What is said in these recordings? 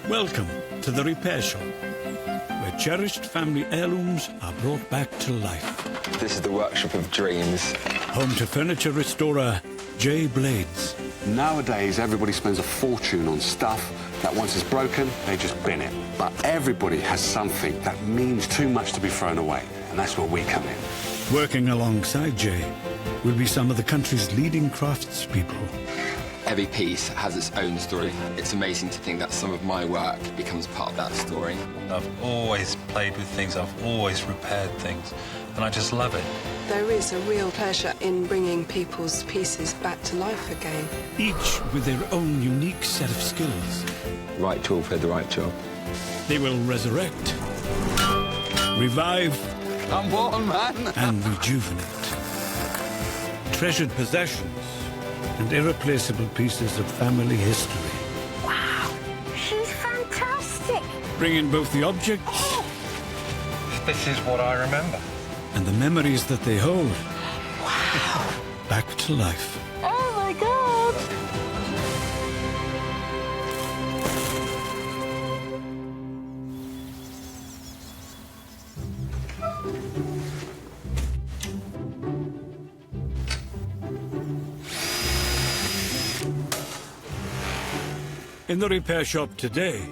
Welcome to the repair shop, where cherished family heirlooms are brought back to life. This is the workshop of dreams. Home to furniture restorer J. Blades. Nowadays, everybody spends a fortune on stuff that once it's broken, they just bin it. But everybody has something that means too much to be thrown away, and that's where we come in. Working alongside Jay will be some of the country's leading craftspeople. Every piece has its own story. It's amazing to think that some of my work becomes part of that story. I've always played with things, I've always repaired things, and I just love it. There is a real pleasure in bringing people's pieces back to life again. Each with their own unique set of skills. Right tool for the right job. They will resurrect, revive, Come on, man! and rejuvenate. Treasured possessions and irreplaceable pieces of family history. Wow, she's fantastic. Bringing both the objects This is what I remember. and the memories that they hold Wow. back to life. Oh, my God. In the repair shop today,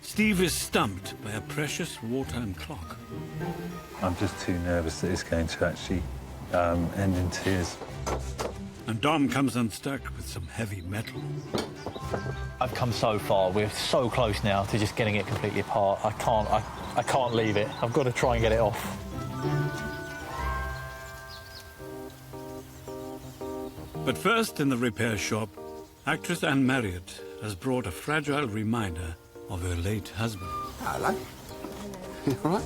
Steve is stumped by a precious wartime clock. I'm just too nervous that it's going to actually end in tears. And Dom comes unstuck with some heavy metal. I've come so far. We're so close now to just getting it completely apart. I can't leave it. I've got to try and get it off. But first in the repair shop, actress Anne Marriott has brought a fragile reminder of her late husband. Hello. You all right?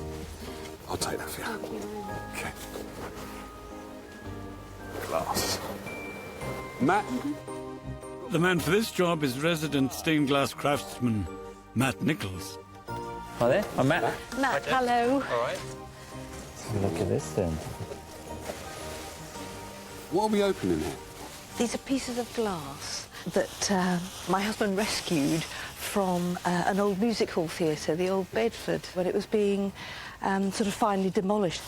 I'll take that for you. Okay. Glass. Matt? The man for this job is resident stained glass craftsman Matt Nichols. Hi there, I'm Matt. Matt, hello. All right. Look at this then. What are we opening here? These are pieces of glass that my husband rescued from an old music hall theatre, the old Bedford, when it was being sort of finally demolished.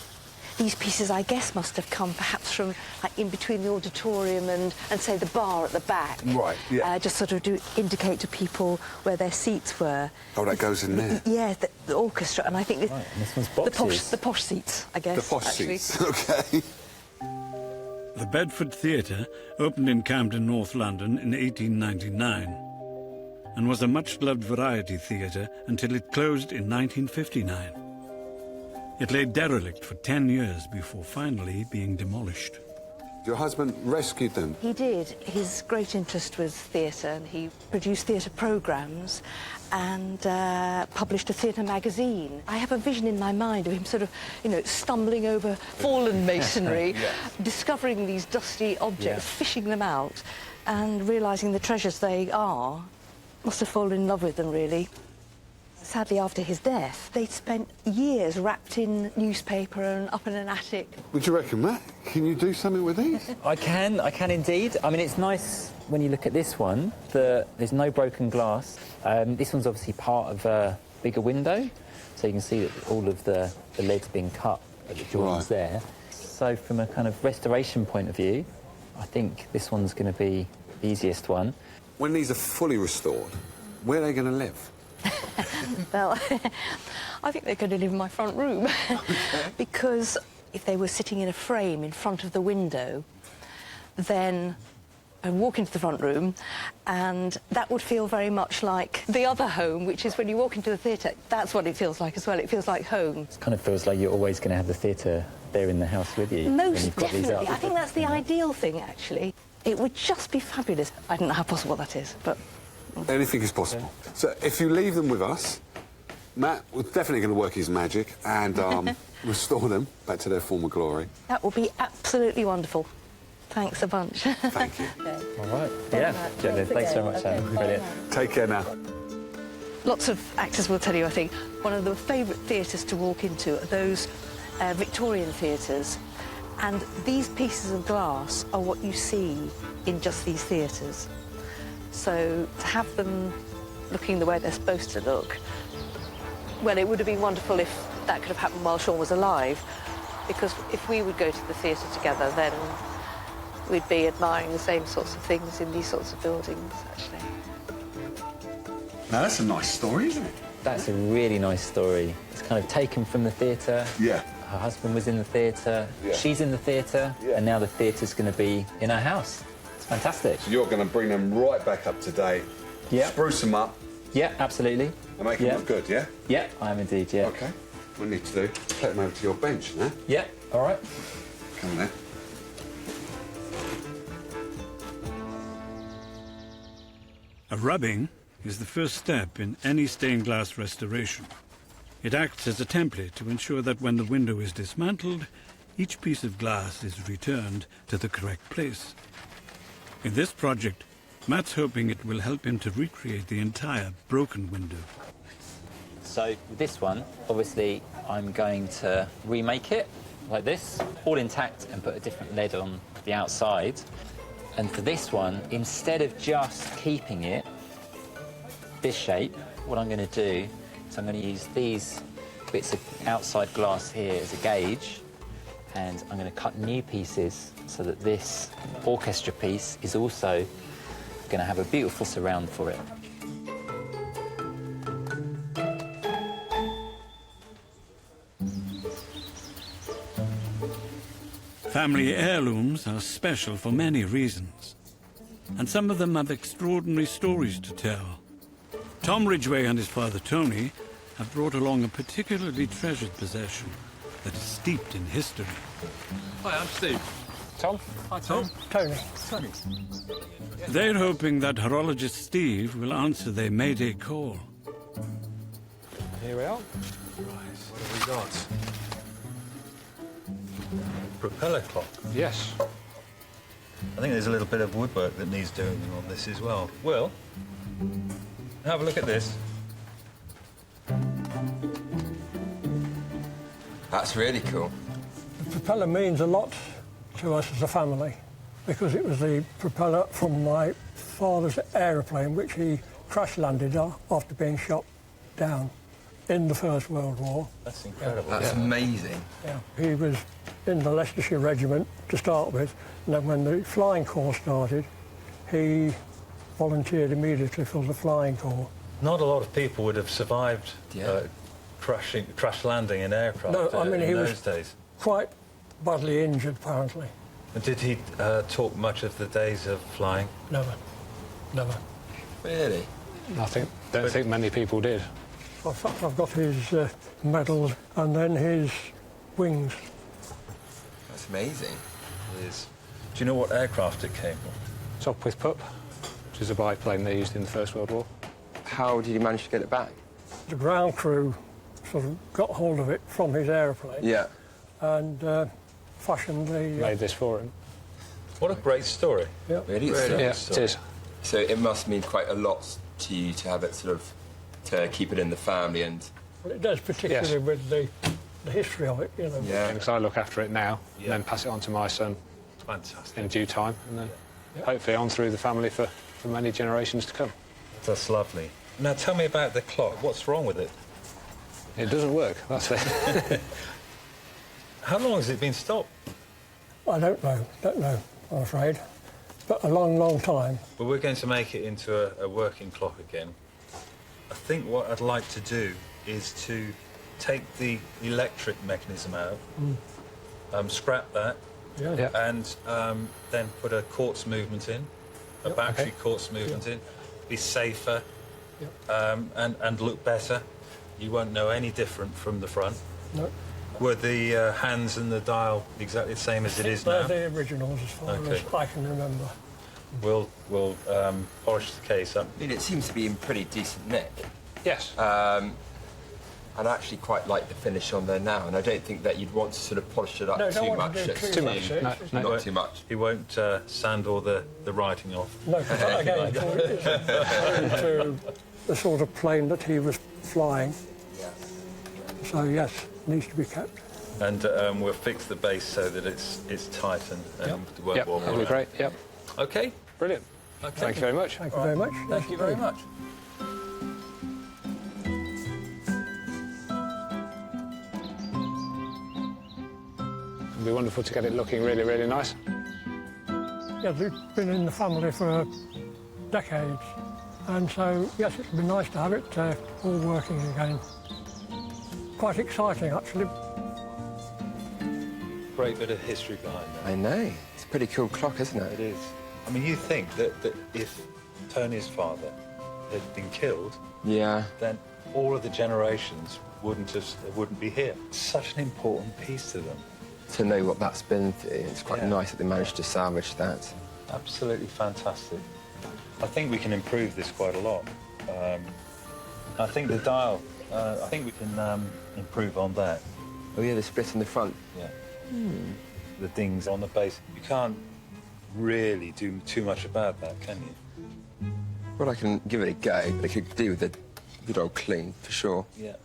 These pieces, I guess, must have come perhaps from like in between the auditorium and say the bar at the back. Right, yeah. Just sort of to indicate to people where their seats were. Oh, that goes in there? Yeah, the orchestra, and I think Right, and this one's boxes. the posh seats, I guess. The posh actually. seats, OK. The Bedford Theatre opened in Camden, North London in 1899 and was a much-loved variety theatre until it closed in 1959. It lay derelict for 10 years before finally being demolished. Your husband rescued them? He did. His great interest was theatre, and he produced theatre programmes and published a theatre magazine. I have a vision in my mind of him sort of, you know, stumbling over fallen masonry, discovering these dusty objects, fishing them out, and realising the treasures they are. Must have fallen in love with them, really. Sadly, after his death, they spent years wrapped in newspaper and up in an attic. What do you reckon, Matt? Can you do something with these? I can indeed. I mean, it's nice when you look at this one that there's no broken glass. This one's obviously part of a bigger window, so you can see that all of the lead's been cut at the joints there. So from a kind of restoration point of view, I think this one's going to be the easiest one. When these are fully restored, where are they going to live? Well, I think they're going to live in my front room. Because if they were sitting in a frame in front of the window, then I'd walk into the front room and that would feel very much like the other home, which is when you walk into the theatre, that's what it feels like as well. It feels like home. It kind of feels like you're always going to have the theatre there in the house with you. Most you've got these definitely. up. I think that's the ideal thing, actually. It would just be fabulous. I don't know how possible that is, but... Anything is possible. So if you leave them with us, Matt was definitely going to work his magic and restore them back to their former glory. That would be absolutely wonderful. Thanks a bunch. Thank you. All right. Yeah, Jenny, thanks so much, Anne. Brilliant. Take care now. Lots of actors will tell you, I think, one of the favourite theatres to walk into are those Victorian theatres. And these pieces of glass are what you see in just these theatres. So to have them looking the way they're supposed to look. Well, it would have been wonderful if that could have happened while Sean was alive, because if we would go to the theatre together, then we'd be admiring the same sorts of things in these sorts of buildings, actually. Now, that's a nice story, isn't it? That's a really nice story. It's kind of taken from the theatre. Yeah. Her husband was in the theatre. Yeah. She's in the theatre. Yeah. And now the theatre's going to be in her house. It's fantastic. So you're going to bring them right back up to date, Yeah. spruce them up, Yeah, absolutely. and make them Yeah. look good, yeah? Yeah, I am indeed, yeah. OK. What we need to do, take them over to your bench now. Yeah, all right. Come on then. A rubbing is the first step in any stained glass restoration. It acts as a template to ensure that when the window is dismantled, each piece of glass is returned to the correct place. In this project, Matt's hoping it will help him to recreate the entire broken window. So with this one, obviously, I'm going to remake it like this, all intact, and put a different lead on the outside. And for this one, instead of just keeping it this shape, what I'm going to do is I'm going to use these bits of outside glass here as a gauge, and I'm going to cut new pieces so that this orchestra piece is also going to have a beautiful surround for it. Family heirlooms are special for many reasons, and some of them have extraordinary stories to tell. Tom Ridgway and his father Tony have brought along a particularly treasured possession that is steeped in history. Hi, I'm Steve. Tom? Hi, Tom. Tony. Tony. They're hoping that horologist Steve will answer their Mayday call. Here we are. Right, what have we got? Propeller clock. Yes. I think there's a little bit of woodwork that needs doing on this as well. Will, have a look at this. That's really cool. The propeller means a lot to us as a family because it was the propeller from my father's aeroplane which he crash landed after being shot down in the First World War. That's incredible. That's amazing. Yeah. He was in the Leicestershire Regiment to start with, and then when the flying corps started, he volunteered immediately for the flying corps. Not a lot of people would have survived Yeah. crash landing in aircraft No, I mean, in he those was days. quite badly injured, apparently. And did he talk much of the days of flying? Never. Never. Really? Don't think many people did. In fact, I've got his medals and then his wings. That's amazing. It is. Do you know what aircraft it came from? Sopwith Pup, which is a biplane they used in the First World War. How did you manage to get it back? The ground crew sort of got hold of it from his aeroplane Yeah. and fashioned the... Made this for him. What a great story. Yeah. Really? Really? Yeah, So- it is. So it must mean quite a lot to you to have it sort of, to keep it in the family and... Well, it does, particularly with the history of it, you know. Yeah. Because I look after it now Yeah. and then pass it on to my son Fantastic. in due time, and then hopefully on through the family for many generations to come. That's lovely. Now tell me about the clock. What's wrong with it? It doesn't work, that's it. How long has it been stopped? I don't know, I'm afraid. But a long, long time. Well, we're going to make it into a working clock again. I think what I'd like to do is to take the electric mechanism out, scrap that, Yeah. and then put a quartz movement in, a battery quartz movement in, be safer and look better. You won't know any different from the front. No. Were the hands and the dial exactly the same as it is now? They're the originals as far as I can remember. We'll polish the case up. I mean, it seems to be in pretty decent nick. Yes. And I actually quite like the finish on there now, and I don't think that you'd want to sort of polish it up No, don't too want much. to do It's too much. not too much. He won't sand all the writing off. No, because again, it's to the sort of plane that he was flying. So yes, needs to be kept. And we'll fix the base so that it's tight and won't Yep, wobble that'll be around. great, yep. Okay. Brilliant. Okay. Thank you very much. Thank you very much. Thank you very much. It'd be wonderful to get it looking really, really nice. Yeah, it's been in the family for decades, and so, yes, it'd be nice to have it all working again. Quite exciting, actually. Great bit of history behind that. I know. It's a pretty cool clock, isn't it? It is. I mean, you think that if Tony's father had been killed, Yeah. then all of the generations wouldn't be here. It's such an important piece to them. To know what that's been through, it's quite nice that they managed to salvage that. Absolutely fantastic. I think we can improve this quite a lot. I think the dial, I think we can improve on that. Oh yeah, the split in the front. Yeah. The dings on the base. You can't really do too much about that, can you? Well, I can give it a go, but it could do with a good old clean, for sure. Yeah.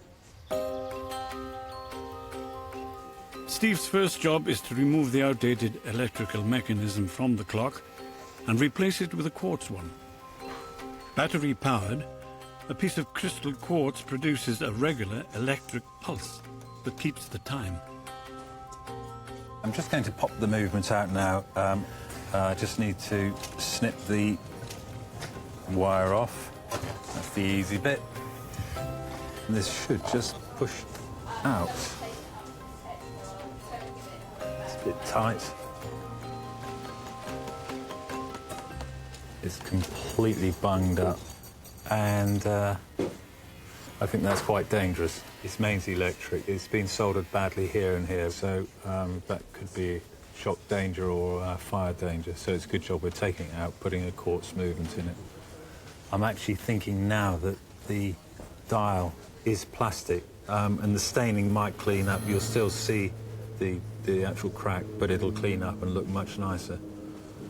Steve's first job is to remove the outdated electrical mechanism from the clock and replace it with a quartz one. Battery-powered, a piece of crystal quartz produces a regular electric pulse that keeps the time. I'm just going to pop the movement out now. I just need to snip the wire off. That's the easy bit. And this should just push out. It's a bit tight. It's completely bunged up. And I think that's quite dangerous. It's mainly electric. It's been soldered badly here and here, so that could be shock danger or fire danger. So it's a good job we're taking it out, putting a quartz movement in it. I'm actually thinking now that the dial is plastic and the staining might clean up. You'll still see the actual crack, but it'll clean up and look much nicer.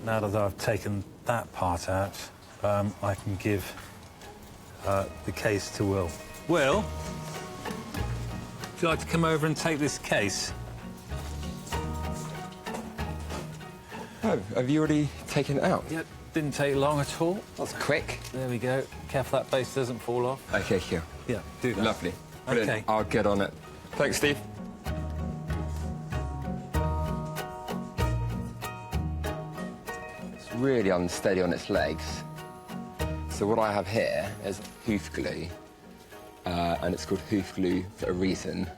Now that I've taken that part out, I can give the case to Will. Will, would you like to come over and take this case? Oh, have you already taken it out? Yep, didn't take long at all. That's quick. There we go. Careful that base doesn't fall off. OK, cool. Yeah, do that. Lovely. Brilliant. OK. I'll get on it. Thanks, Steve. It's really unsteady on its legs. So what I have here is hoof glue, and it's called hoof glue for a reason,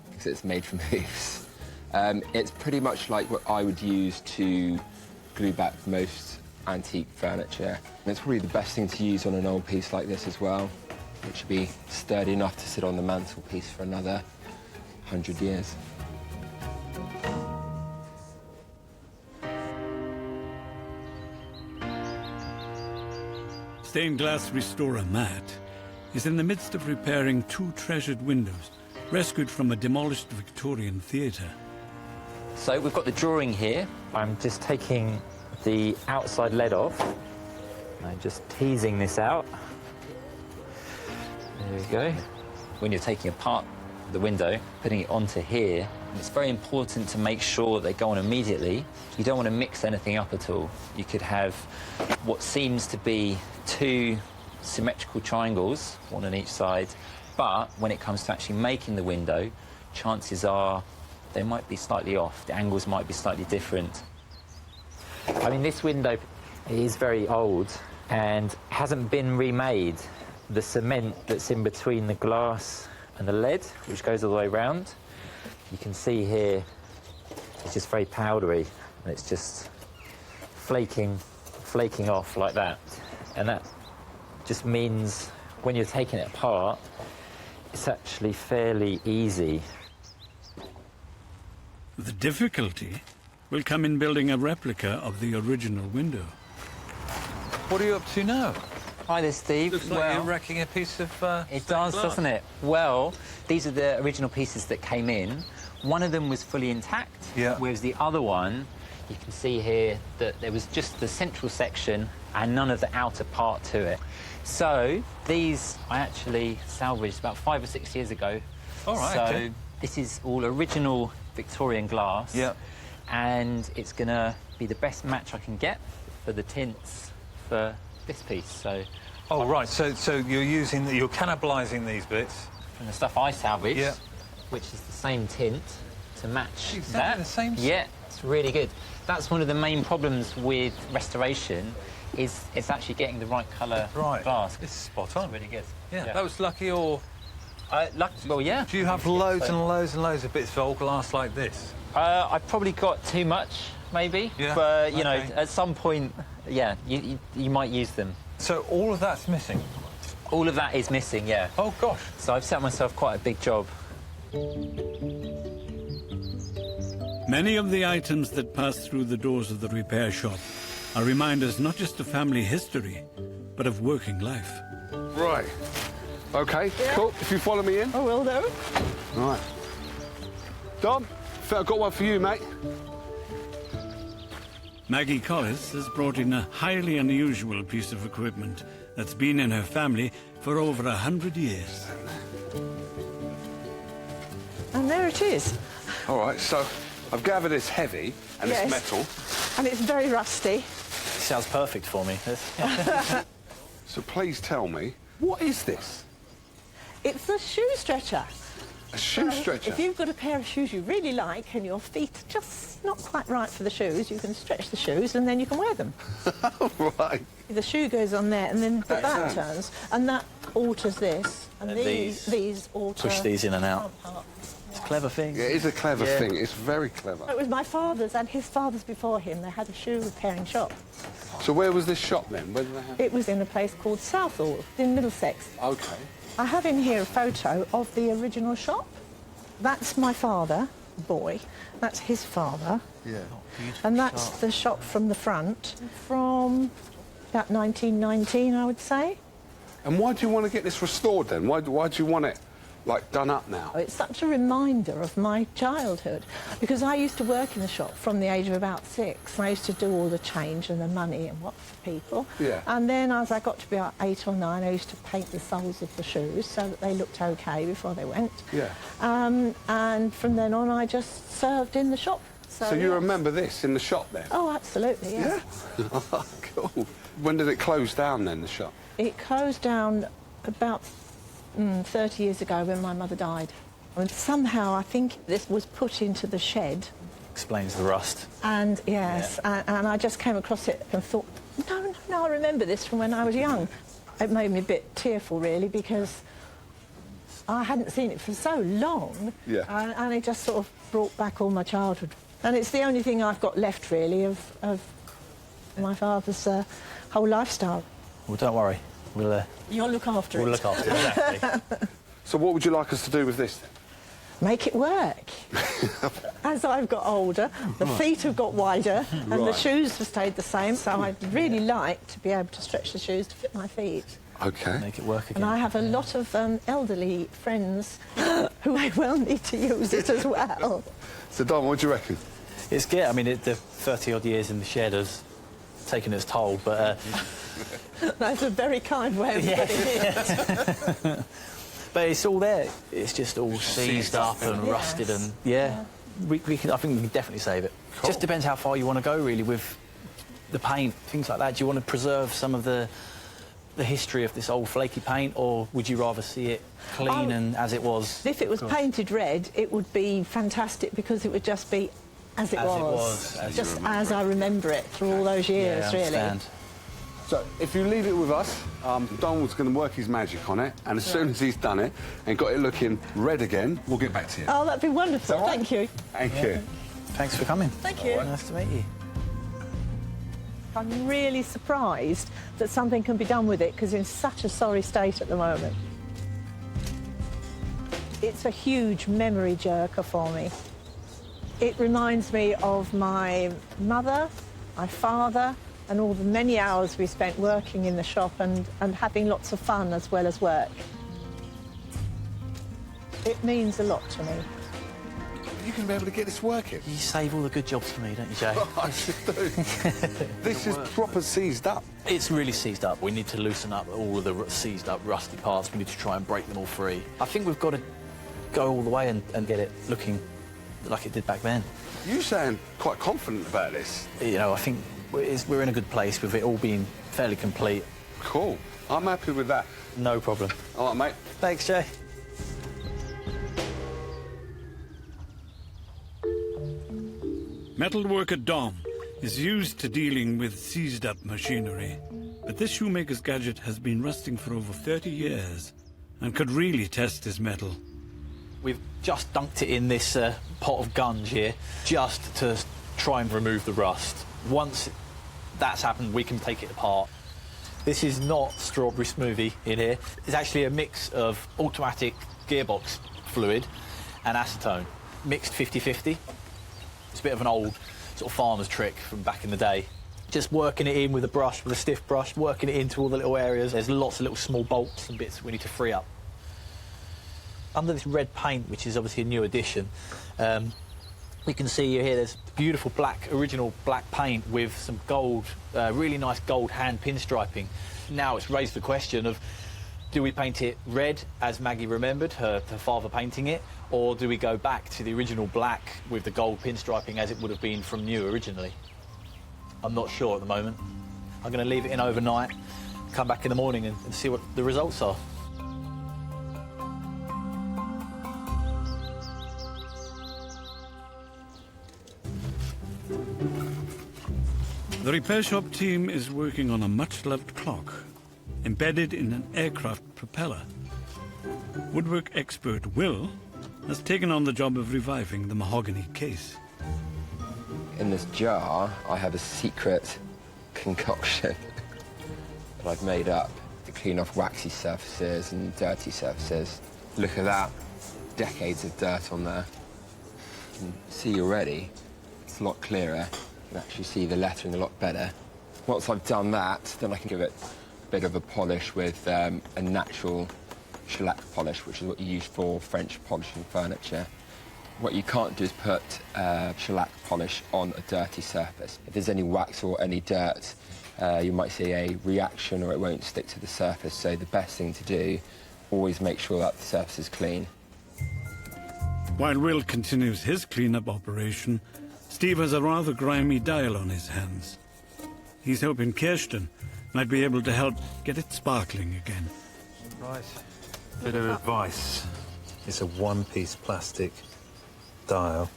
because it's made from hoofs. It's pretty much like what I would use to glue back most antique furniture. And it's probably the best thing to use on an old piece like this as well. It should be sturdy enough to sit on the mantelpiece for another 100 years. Stained glass restorer Matt is in the midst of repairing two treasured windows rescued from a demolished Victorian theatre. So we've got the drawing here. I'm just taking the outside lead off. I'm just teasing this out. There we go. When you're taking apart the window, putting it onto here, it's very important to make sure they go on immediately. You don't want to mix anything up at all. You could have what seems to be two symmetrical triangles, one on each side, but when it comes to actually making the window, chances are they might be slightly off. The angles might be slightly different. I mean, this window is very old and hasn't been remade. The cement that's in between the glass and the lead, which goes all the way around, you can see here it's just very powdery and it's just flaking off like that. And that just means when you're taking it apart, it's actually fairly easy. The difficulty will come in building a replica of the original window. What are you up to now? Hi there, Steve. Looks like you're wrecking a piece of It does, doesn't it? Well, these are the original pieces that came in. One of them was fully intact, whereas the other one, you can see here that there was just the central section and none of the outer part to it. So these I actually salvaged about 5 or 6 years ago. All right, so okay. This is all original Victorian glass. Yeah. And it's going to be the best match I can get for the tints for this piece. So. Oh, right. So you're cannibalising these bits from the stuff I salvaged, yeah, which is the same tint to match Exactly that. the same. Yeah, it's really good. That's one of the main problems with restoration, is it's actually getting the right colour glass. It's spot on. It's really good. Yeah, that was lucky or... Well, yeah. Do you have loads and loads and loads of bits of old glass like this? I've probably got too much, maybe. Yeah, But, you know, okay. at some point, yeah, you might use them. So all of that's missing? All of that is missing, yeah. Oh, gosh. So I've set myself quite a big job. Many of the items that pass through the doors of the repair shop are reminders not just of family history, but of working life. Right. OK, cool. If you follow me in. I will do. Right. Dom, I think I've got one for you, mate. Maggie Collis has brought in a highly unusual piece of equipment that's been in her family for over 100 years. And there it is. All right, so I've gathered it's heavy and Yes. it's metal. And it's very rusty. Sounds perfect for me. So please tell me, what is this? It's a shoe stretcher. A shoe stretcher? If you've got a pair of shoes you really like and your feet are just not quite right for the shoes, you can stretch the shoes and then you can wear them. Right. The shoe goes on there and then the back turns and that alters this. And these alter... Push these in and out. It's a clever thing. Yeah, it is a clever thing. It's very clever. It was my father's and his father's before him. They had a shoe repairing shop. So where was this shop then? Where did they have It was in a place called Southall in Middlesex. OK. I have in here a photo of the original shop. That's my father, boy. That's his father. Yeah. And that's the shop from the front from about 1919, I would say. And why do you want to get this restored then? Why do you want it, like, done up now? It's such a reminder of my childhood because I used to work in the shop from the age of about 6. I used to do all the change and the money and what for people. Yeah. And then as I got to be about 8 or 9, I used to paint the soles of the shoes so that they looked OK before they went. Yeah. And from then on, I just served in the shop. So you remember this in the shop then? Oh, absolutely, yes. Yeah? Cool. When did it close down then, the shop? It closed down about 30 years ago when my mother died. And somehow I think this was put into the shed. Explains the rust. And, yes, and I just came across it and thought, no, I remember this from when I was young. It made me a bit tearful, really, because I hadn't seen it for so long. Yeah. And it just sort of brought back all my childhood. And it's the only thing I've got left, really, of my father's whole lifestyle. Well, don't worry. You'll look after it. We'll look after it, exactly. So what would you like us to do with this then? Make it work. As I've got older, the feet have got wider and the Right. shoes have stayed the same, so I'd really like to be able to stretch the shoes to fit my feet. OK. Make it work again. And I have a lot of elderly friends who may well need to use it as well. So, Dom, what do you reckon? It's good. I mean, the 30-odd years in the shed has taken its toll, but... That's a very kind way of putting it. But it's all there. It's just all seized up and rusted and... Yeah. I think we can definitely save it. Cool. Just depends how far you want to go, really, with the paint, things like that. Do you want to preserve some of the history of this old flaky paint, or would you rather see it clean and as it was? If it was painted red, it would be fantastic because it would just be as it was. Just as I remember it through all those years, Yeah, I really. understand. So, if you leave it with us, Donald's going to work his magic on it, and as soon as he's done it and got it looking red again, we'll get back to you. Oh, that'd be wonderful. All right? Thank you. Thank you. Thanks for coming. Thank you. Nice to meet you. I'm really surprised that something can be done with it because it's in such a sorry state at the moment. It's a huge memory jerker for me. It reminds me of my mother, my father, and all the many hours we spent working in the shop and having lots of fun as well as work. It means a lot to me. You can be able to get this working. You save all the good jobs for me, don't you, Jay? I should do. This is proper seized up. It's really seized up. We need to loosen up all of the seized up, rusty parts. We need to try and break them all free. I think we've got to go all the way and get it looking like it did back then. You sound quite confident about this. You know, I think we're in a good place with it all being fairly complete. Cool. I'm happy with that. No problem. All right, mate. Thanks, Jay. Metalworker Dom is used to dealing with seized-up machinery, but this shoemaker's gadget has been rusting for over 30 years and could really test his metal. We've just dunked it in this pot of gunge here, just to try and remove the rust. Once that's happened, we can take it apart. This is not strawberry smoothie in here. It's actually a mix of automatic gearbox fluid and acetone, mixed 50-50. It's a bit of an old sort of farmer's trick from back in the day. Just working it in with a brush, with a stiff brush, working it into all the little areas. There's lots of little small bolts and bits we need to free up. Under this red paint, which is obviously a new addition, we can see here there's beautiful black, original black paint with some gold, really nice gold hand pinstriping. Now it's raised the question of, do we paint it red, as Maggie remembered, her father painting it, or do we go back to the original black with the gold pinstriping as it would have been from new originally? I'm not sure at the moment. I'm going to leave it in overnight, come back in the morning and see what the results are. The repair shop team is working on a much-loved clock, embedded in an aircraft propeller. Woodwork expert Will has taken on the job of reviving the mahogany case. In this jar, I have a secret concoction that I've made up to clean off waxy surfaces and dirty surfaces. Look at that, decades of dirt on there. You can see already, it's a lot clearer. You can actually see the lettering a lot better. Once I've done that, then I can give it a bit of a polish with a natural shellac polish, which is what you use for French polishing furniture. What you can't do is put shellac polish on a dirty surface. If there's any wax or any dirt, you might see a reaction or it won't stick to the surface. So the best thing to do, always make sure that the surface is clean. While Will continues his clean-up operation, Steve has a rather grimy dial on his hands. He's hoping Kirsten might be able to help get it sparkling again. Right. Bit of advice. It's a one-piece plastic dial.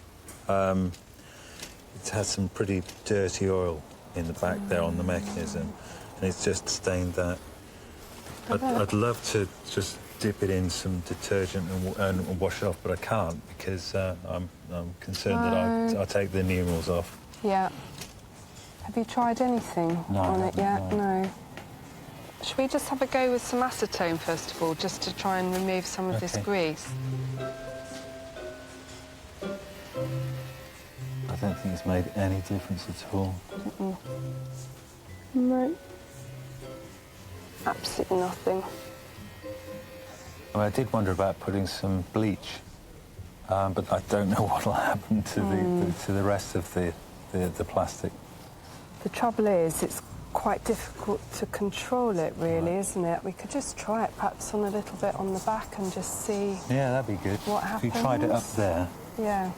It has some pretty dirty oil in the back there on the mechanism, and it's just stained that. I'd love to just dip it in some detergent and wash it off, but I can't because I'm concerned that I'll take the numerals off. Yeah. Have you tried anything on it yet? No. Should we just have a go with some acetone first of all, just to try and remove some of this grease? I don't think it's made any difference at all. No. Absolutely nothing. I mean, I did wonder about putting some bleach, but I don't know what'll happen to the rest of the plastic. The trouble is, it's quite difficult to control it, really, isn't it? We could just try it, perhaps on a little bit on the back and just see. Yeah, that'd be good. What happens? If you tried it up there. Yeah.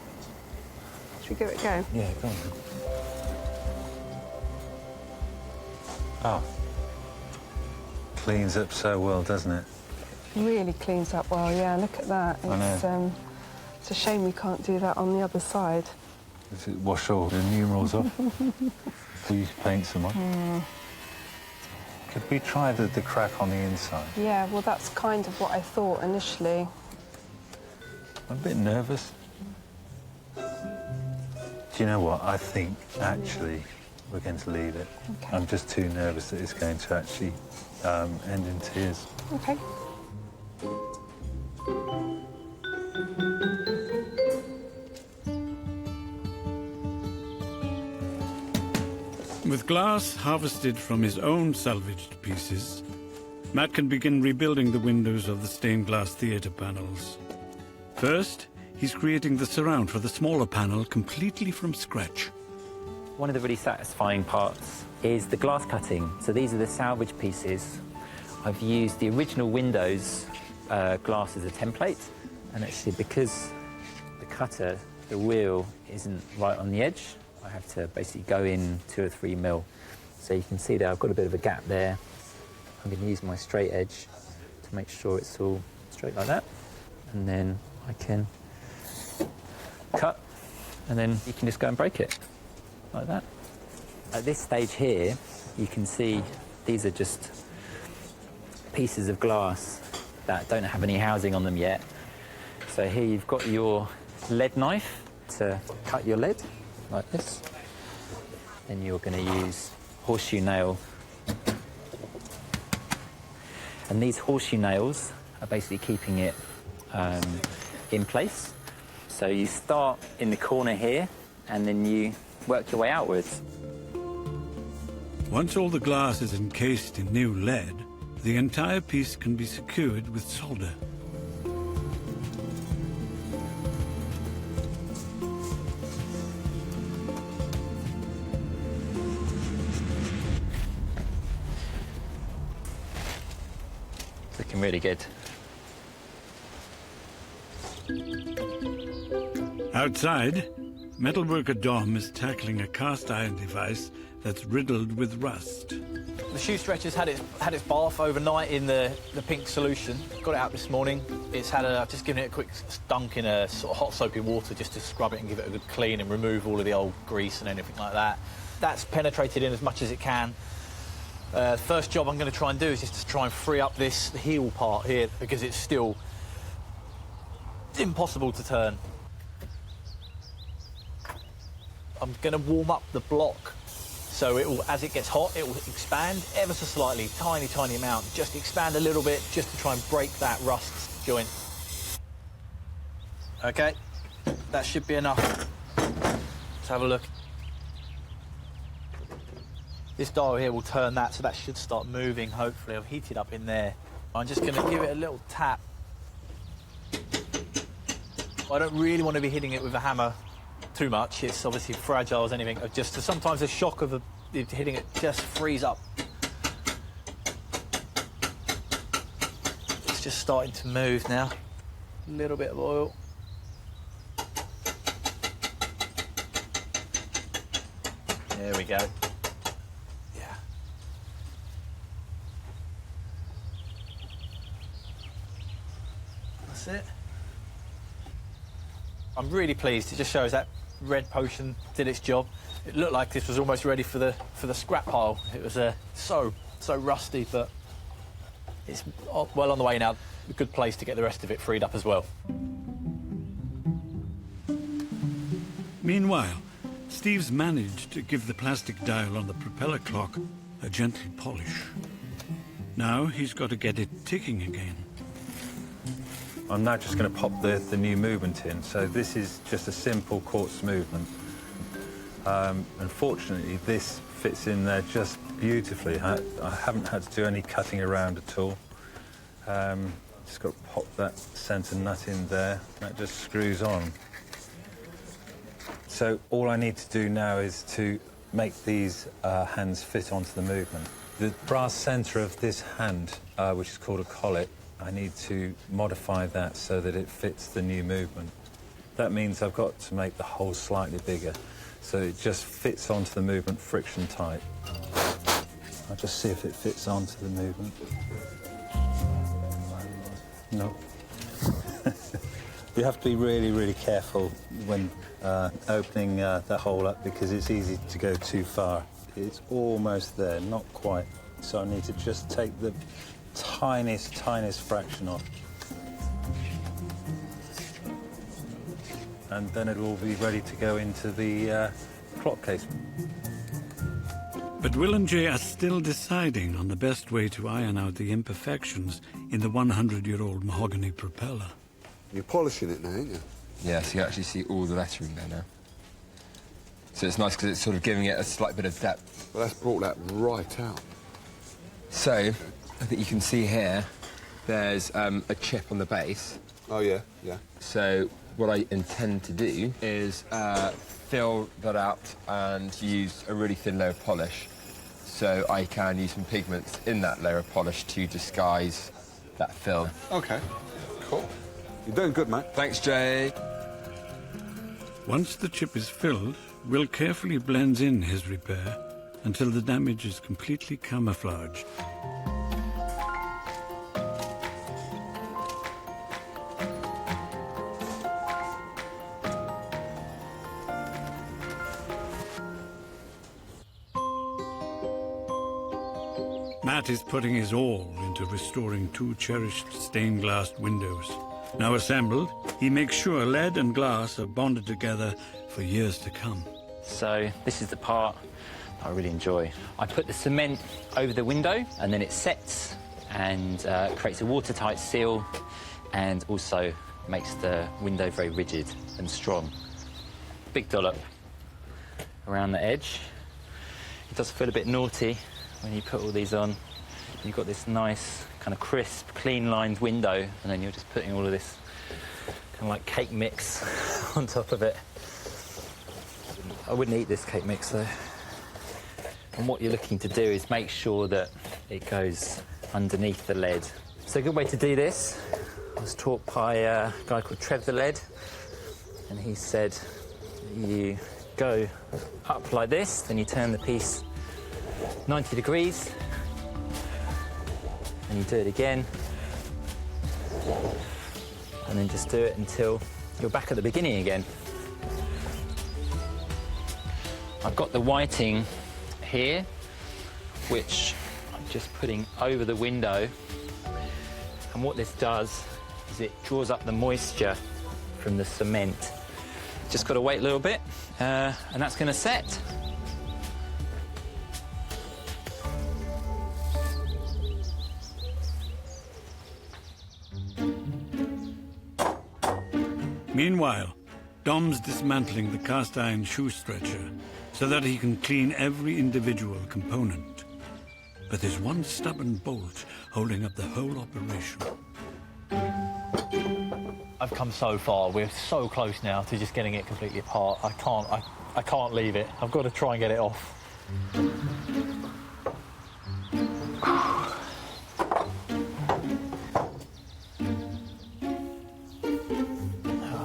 Should we give it a go? Yeah, go on. Oh. Cleans up so well, doesn't it? Really cleans up well, yeah, look at that. It's a shame we can't do that on the other side. Does it wash all the numerals off? Please paint some on. Could we try the crack on the inside? Yeah, well, that's kind of what I thought initially. I'm a bit nervous. Do you know what? I think, actually, we're going to leave it. Okay. I'm just too nervous that it's going to actually end in tears. OK. With glass harvested from his own salvaged pieces, Matt can begin rebuilding the windows of the stained glass theatre panels. First, he's creating the surround for the smaller panel completely from scratch. One of the really satisfying parts is the glass cutting. So these are the salvage pieces. I've used the original windows glass as a template, and actually because the cutter, the wheel, isn't right on the edge, I have to basically go in 2 or 3 mil. So you can see there I've got a bit of a gap there. I'm going to use my straight edge to make sure it's all straight like that. And then I can cut, and then you can just go and break it. like that. At this stage here, you can see these are just pieces of glass that don't have any housing on them yet. So here you've got your lead knife to cut your lead, like this. Then you're going to use horseshoe nail. And these horseshoe nails are basically keeping it in place. So you start in the corner here, and then you work your way outwards. Once all the glass is encased in new lead, the entire piece can be secured with solder. Looking really good. Outside, metalworker Dom is tackling a cast iron device that's riddled with rust. The shoe stretcher's had its bath overnight in the pink solution. Got it out this morning. I've just given it a quick dunk in a sort of hot soapy water just to scrub it and give it a good clean and remove all of the old grease and anything like that. That's penetrated in as much as it can. First job I'm going to try and do is just to try and free up this heel part here because it's still impossible to turn. I'm going to warm up the block so it will, as it gets hot, it will expand ever so slightly, tiny, tiny amount. Just expand a little bit just to try and break that rust joint. OK, that should be enough. Let's have a look. This dial here will turn that, so that should start moving, hopefully. I've heated up in there. I'm just going to give it a little tap. I don't really want to be hitting it with a hammer too much. It's obviously fragile as anything. Just sometimes the shock of hitting it just frees up. It's just starting to move now. A little bit of oil. There we go. Yeah. That's it. I'm really pleased. It just shows that red potion did its job. It looked like this was almost ready for the scrap pile. It was so rusty, but it's well on the way now. A good place to get the rest of it freed up as well. Meanwhile, Steve's managed to give the plastic dial on the propeller clock a gentle polish. Now he's got to get it ticking again. I'm now just going to pop the new movement in. So this is just a simple quartz movement. Unfortunately, this fits in there just beautifully. I haven't had to do any cutting around at all. Just got to pop that centre nut in there. That just screws on. So all I need to do now is to make these hands fit onto the movement. The brass centre of this hand, which is called a collet, I need to modify that so that it fits the new movement. That means I've got to make the hole slightly bigger, so it just fits onto the movement friction tight. I'll just see if it fits onto the movement. No. You have to be really, really careful when opening that hole up because it's easy to go too far. It's almost there, not quite. So I need to just take the tiniest fraction off. And then it will be ready to go into the clock casement. But Will and Jay are still deciding on the best way to iron out the imperfections in the 100-year-old mahogany propeller. You're polishing it now, ain't you? Yeah, so you actually see all the lettering there now. So it's nice because it's sort of giving it a slight bit of depth. Well, that's brought that right out. So, I think you can see here, there's a chip on the base. Oh, yeah, yeah. So what I intend to do is fill that out and use a really thin layer of polish so I can use some pigments in that layer of polish to disguise that fill. OK, cool. You're doing good, mate. Thanks, Jay. Once the chip is filled, Will carefully blends in his repair until the damage is completely camouflaged. Matt is putting his all into restoring two cherished stained glass windows. Now assembled, he makes sure lead and glass are bonded together for years to come. So this is the part I really enjoy. I put the cement over the window and then it sets and creates a watertight seal and also makes the window very rigid and strong. Big dollop around the edge. It does feel a bit naughty when you put all these on. You've got this nice kind of crisp, clean-lined window, and then you're just putting all of this kind of like cake mix on top of it. I wouldn't eat this cake mix though. And what you're looking to do is make sure that it goes underneath the lead. So a good way to do this, I was taught by a guy called Trev the Lead, and he said you go up like this, then you turn the piece 90 degrees, and you do it again, and then just do it until you're back at the beginning again. I've got the whiting here, which I'm just putting over the window, and what this does is it draws up the moisture from the cement. Just got to wait a little bit, and that's going to set. Meanwhile, Dom's dismantling the cast-iron shoe stretcher so that he can clean every individual component. But there's one stubborn bolt holding up the whole operation. I've come so far. We're so close now to just getting it completely apart. I can't leave it. I've got to try and get it off.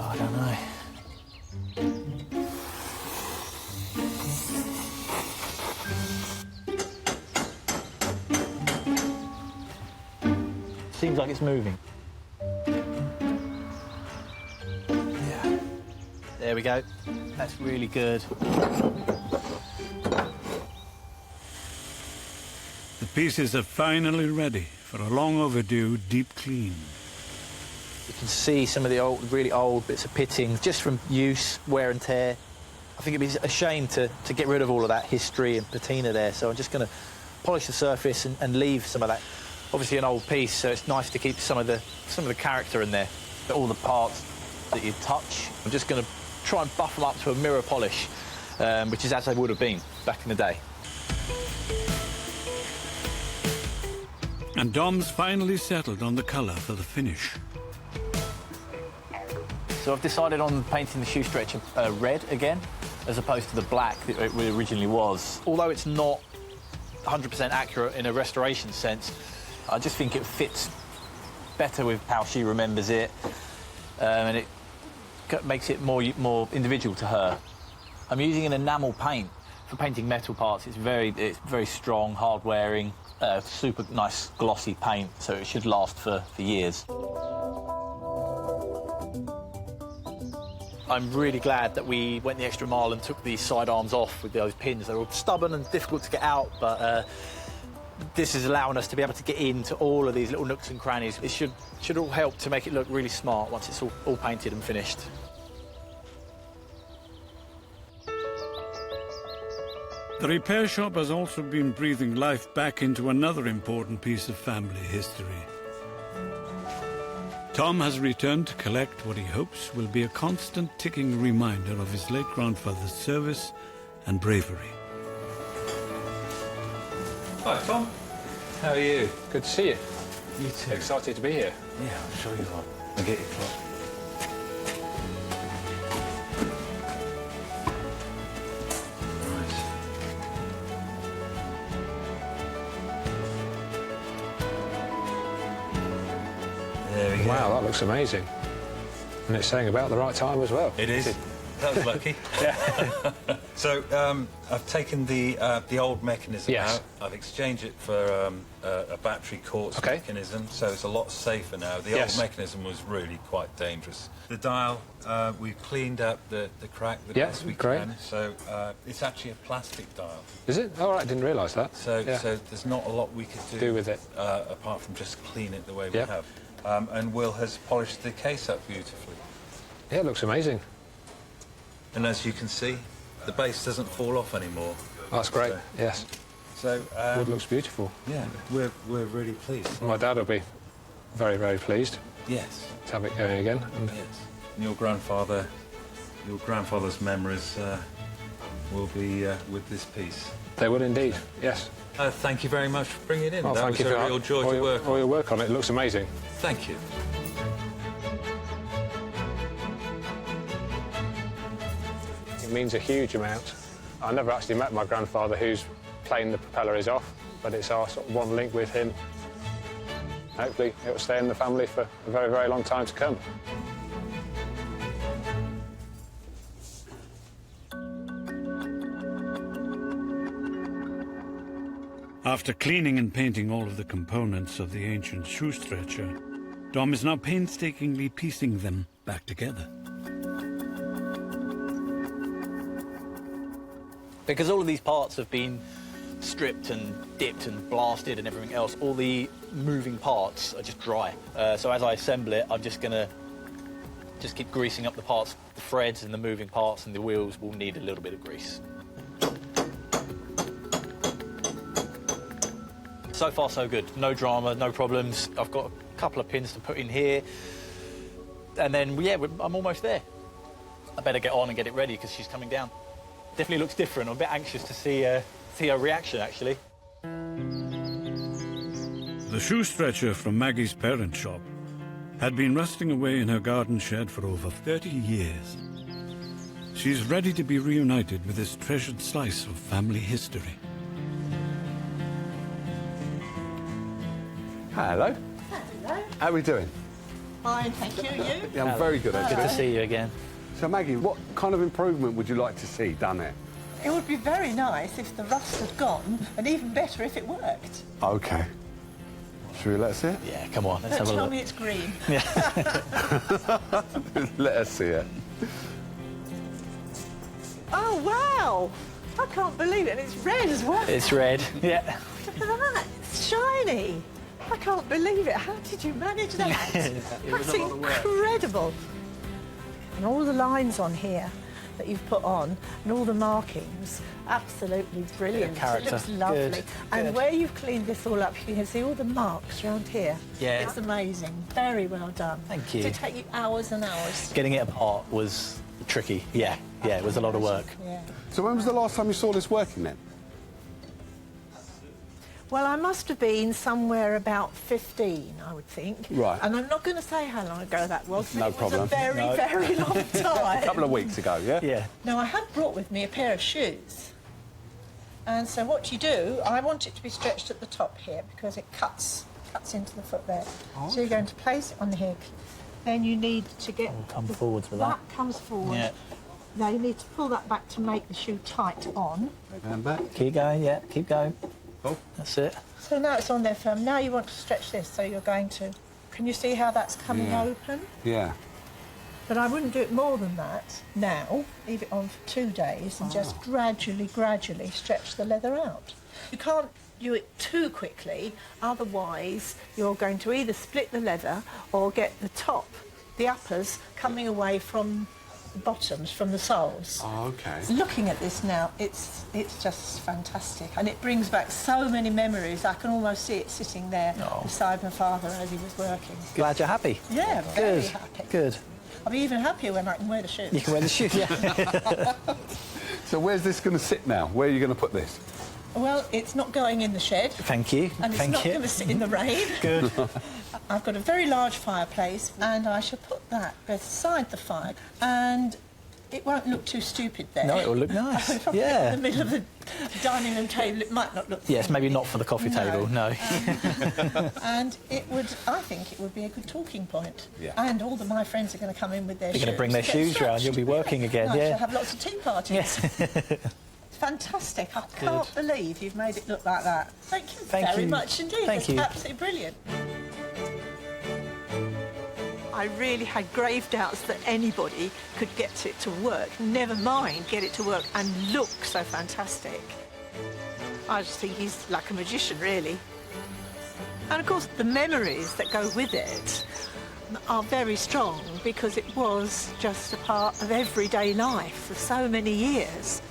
I don't know. Seems like it's moving. There we go. That's really good. The pieces are finally ready for a long overdue deep clean. You can see some of the really old bits of pitting just from use, wear and tear. I think it'd be a shame to get rid of all of that history and patina there, so I'm just going to polish the surface and leave some of that. Obviously an old piece, so it's nice to keep some of the character in there. But all the parts that you touch, I'm just going to try and buff them up to a mirror polish, which is as they would have been back in the day. And Dom's finally settled on the colour for the finish. So I've decided on painting the shoe stretcher red again, as opposed to the black that it originally was. Although it's not 100% accurate in a restoration sense, I just think it fits better with how she remembers it, and it makes it more individual to her. I'm using an enamel paint for painting metal parts. It's very strong, hard wearing, super nice glossy paint, so it should last for years. I'm really glad that we went the extra mile and took these side arms off with those pins. They're all stubborn and difficult to get out, but this is allowing us to be able to get into all of these little nooks and crannies. It should all help to make it look really smart once it's all painted and finished. The repair shop has also been breathing life back into another important piece of family history. Tom has returned to collect what he hopes will be a constant ticking reminder of his late grandfather's service and bravery. Hi, Tom. How are you? Good to see you. You too. Excited to be here. Yeah, I'm sure you are. I'll get your clock. Nice. There we go. Wow, that looks amazing. And it's saying about the right time as well. It is. That was lucky. Yeah. So I've taken the old mechanism Yes. out. I've exchanged it for a battery quartz Okay. mechanism, so it's a lot safer now. The Yes. old mechanism was really quite dangerous. The dial, we've cleaned up the crack the Yeah, best we great. can. So it's actually a plastic dial. Is it? All right, I didn't realise that. So, Yeah. so there's not a lot we could Do with it. apart from just clean it the way we Yep. have. And Will has polished the case up beautifully. Yeah, it looks amazing. And as you can see, the base doesn't fall off anymore. That's great. So- Yes. So Wood looks beautiful. yeah, we're really pleased. My dad will be very, very pleased Yes, to have it going again. And yes. And your grandfather's memories will be with this piece. they will indeed. Yes. Thank you very much for bringing it in. Well, that thank was you a for real joy all to your, work all on. your work on it. It looks amazing. Thank you. It means a huge amount. I never actually met my grandfather, whose plane the propeller is off, but it's our sort of one link with him. Hopefully, it will stay in the family for a very, very long time to come. After cleaning and painting all of the components of the ancient shoe stretcher, Dom is now painstakingly piecing them back together. Because all of these parts have been stripped and dipped and blasted and everything else, all the moving parts are just dry. So as I assemble it, I'm just going to just keep greasing up the parts. The threads and the moving parts and the wheels will need a little bit of grease. So far, so good. No drama, no problems. I've got a couple of pins to put in here. And then, yeah, I'm almost there. I better get on and get it ready because she's coming down. Definitely looks different. I'm a bit anxious to see her reaction, actually. The shoe stretcher from Maggie's parent shop had been rusting away in her garden shed for over 30 years. She's ready to be reunited with this treasured slice of family history. Hello. Hello. How are we doing? Fine, thank you. You? Yeah, I'm very good. Good to see you again. So, Maggie, what kind of improvement would you like to see done here? It would be very nice if the rust had gone, and even better if it worked. OK. Should we let us see it? Yeah, come on, let's Don't have a tell look. me it's green. Let us see it. Oh, wow! I can't believe it, and it's red as well. It's red, yeah. Look at that, it's shiny. I can't believe it. How did you manage that? That's incredible. And all the lines on here that you've put on, and all the markings, absolutely brilliant. Character. It looks lovely. Good. And Good. where you've cleaned this all up, you can see all the marks around here. Yeah. It's amazing. Very well done. Thank you. Did it take you hours and hours? Getting it apart was tricky, yeah. Yeah, it was a lot of work. Yeah. So when was the last time you saw this working then? Well, I must have been somewhere about 15, I would think. Right. And I'm not going to say how long ago that was. No It problem. was a very, very long time. A couple of weeks ago, yeah? Yeah. Now, I had brought with me a pair of shoes. And so what you do, I want it to be stretched at the top here because it cuts into the foot there. So you're going to place it on the heel. Then you need to get... Come forwards with that. That comes forward. Yeah. Now you need to pull that back to make the shoe tight on. And back. Keep going, yeah, keep going. Oh. That's it. So now it's on there firm. Now you want to stretch this, so you're going to... Can you see how that's coming Yeah. open? Yeah. But I wouldn't do it more than that now. Leave it on for 2 days and just gradually stretch the leather out. You can't do it too quickly, otherwise you're going to either split the leather or get the top, the uppers, coming away from the bottoms, from the soles. Oh, OK. Looking at this now, it's just fantastic, and it brings back so many memories. I can almost see it sitting there beside my father as he was working. Glad you're happy. Yeah, very Good. happy. Good. I'll be even happier when I can wear the shoes. You can wear the shoes, yeah. So where's this going to sit now? Where are you going to put this? Well, it's not going in the shed. Thank you. And it's Thank not you. going to sit in the rain. Good. I've got a very large fireplace, and I shall put that beside the fire. And It won't look too stupid there. No, it will look nice. Yeah. In the middle of the dining room table, it might not look... Yes, maybe not for the coffee table, no. And it would, I think it would be a good talking point. Yeah. And all my friends are going to come in with their shoes. They're going to bring their shoes round, you'll be working again, Nice, yeah. You'll have lots of tea parties. Yes. Fantastic. I can't believe you've made it look like that. Thank you very much indeed. Thank you. Absolutely brilliant. I really had grave doubts that anybody could get it to work, never mind get it to work and look so fantastic. I just think he's like a magician, really. And of course, the memories that go with it are very strong because it was just a part of everyday life for so many years.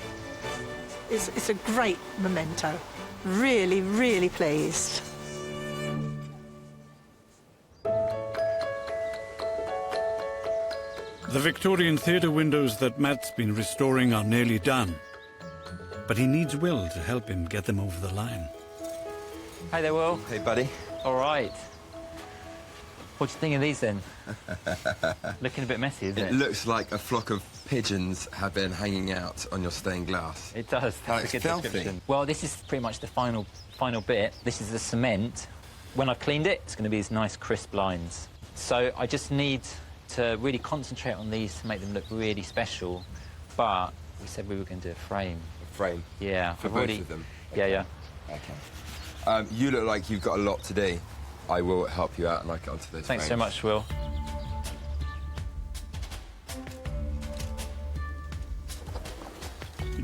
It's a great memento. Really, really pleased. The Victorian theatre windows that Matt's been restoring are nearly done. But he needs Will to help him get them over the line. Hi there, Will. Hey, buddy. All right. What do you think of these, then? Looking a bit messy, isn't it? It looks like a flock of pigeons have been hanging out on your stained glass. It does. That's a good description. Well, this is pretty much the final bit. This is the cement. When I've cleaned it, it's going to be these nice crisp lines. So I just need to really concentrate on these to make them look really special. But we said we were going to do a frame. A frame? Yeah. For both of them? Yeah. Okay. You look like you've got a lot to do. I will help you out and I get onto those Thanks frames. so much, Will.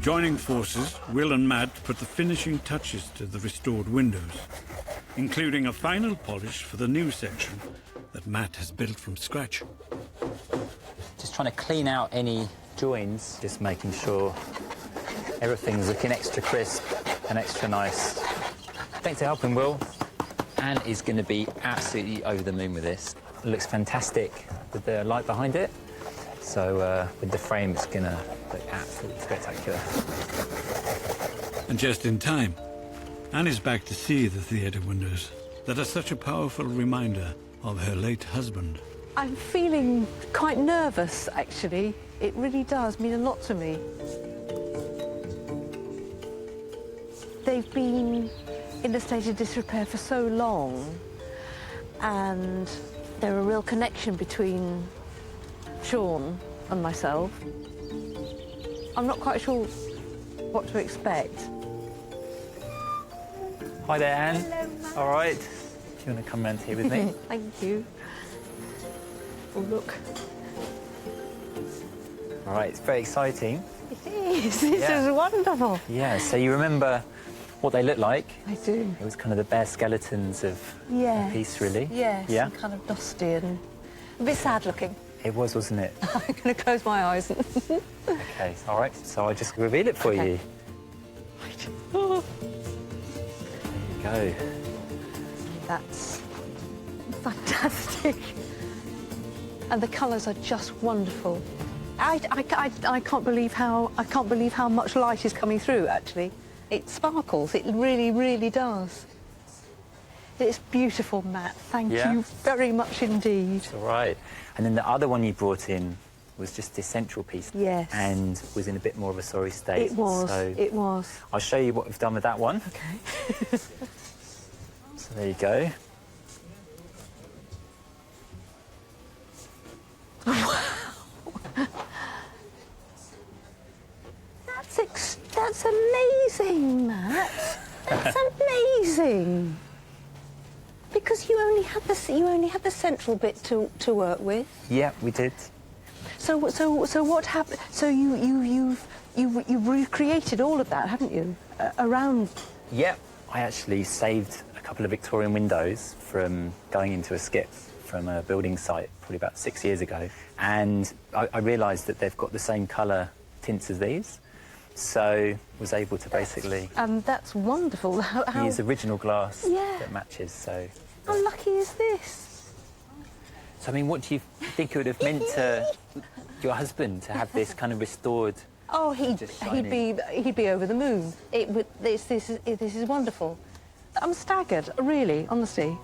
Joining forces, Will and Matt put the finishing touches to the restored windows, including a final polish for the new section that Matt has built from scratch. Just trying to clean out any joins, just making sure everything's looking extra crisp and extra nice. Thanks for helping, Will. Anne is going to be absolutely over the moon with this. It looks fantastic with the light behind it. So with the frame, it's going to look absolutely spectacular. And just in time, Anne is back to see the theatre windows that are such a powerful reminder of her late husband. I'm feeling quite nervous, actually. It really does mean a lot to me. They've been in a state of disrepair for so long, and they're a real connection between Sean and myself. I'm not quite sure what to expect. Hi there, Anne. Hello, Matt. All right. Do you want to come round here with me? Thank you. Oh, look. All right, it's very exciting. It is. This is wonderful. Yeah, so you remember what they look like? I do. It was kind of the bare skeletons of a piece, really. Yes, Yeah? and kind of dusty and a bit sad looking. It was, wasn't it? I'm going to close my eyes. Okay, all right. So I'll just reveal it for you. Right. Oh. There you go. That's fantastic. And the colours are just wonderful. I can't believe how much light is coming through, actually. It sparkles, it really, really does. It's beautiful, Matt. Thank you very much indeed. It's all right. And then the other one you brought in was just this central piece. Yes. And was in a bit more of a sorry state. It was, So it was. I'll show you what we've done with that one. Okay. So there you go. That's amazing, Matt. That's amazing. Because you only had the central bit to work with. Yeah, we did. So what happened? So you've recreated all of that, haven't you? Around. Yeah, I actually saved a couple of Victorian windows from going into a skip from a building site probably about 6 years ago, and I realised that they've got the same colour tints as these. So was able to basically that's wonderful. How use original glass Yeah. that matches. So how lucky is this? I mean, what do you think it would have meant to your husband to have this kind of restored? Oh, he'd shining? be over the moon. This is wonderful. I'm staggered, really, honestly.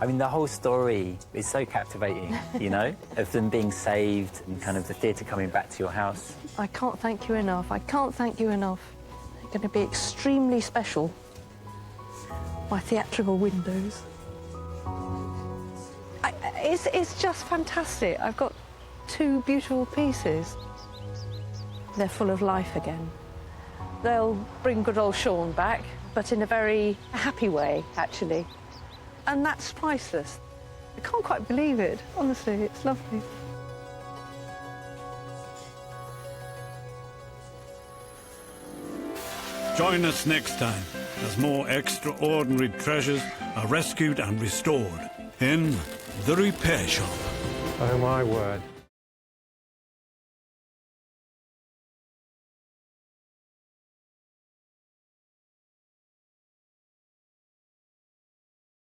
I mean, the whole story is so captivating, you know, of them being saved and kind of the theatre coming back to your house. I can't thank you enough. I can't thank you enough. They're going to be extremely special. My theatrical windows. It's just fantastic. I've got 2 beautiful pieces. They're full of life again. They'll bring good old Sean back, but in a very happy way, actually. And that's priceless. I can't quite believe it, honestly, it's lovely. Join us next time as more extraordinary treasures are rescued and restored in The Repair Shop. Oh, my word.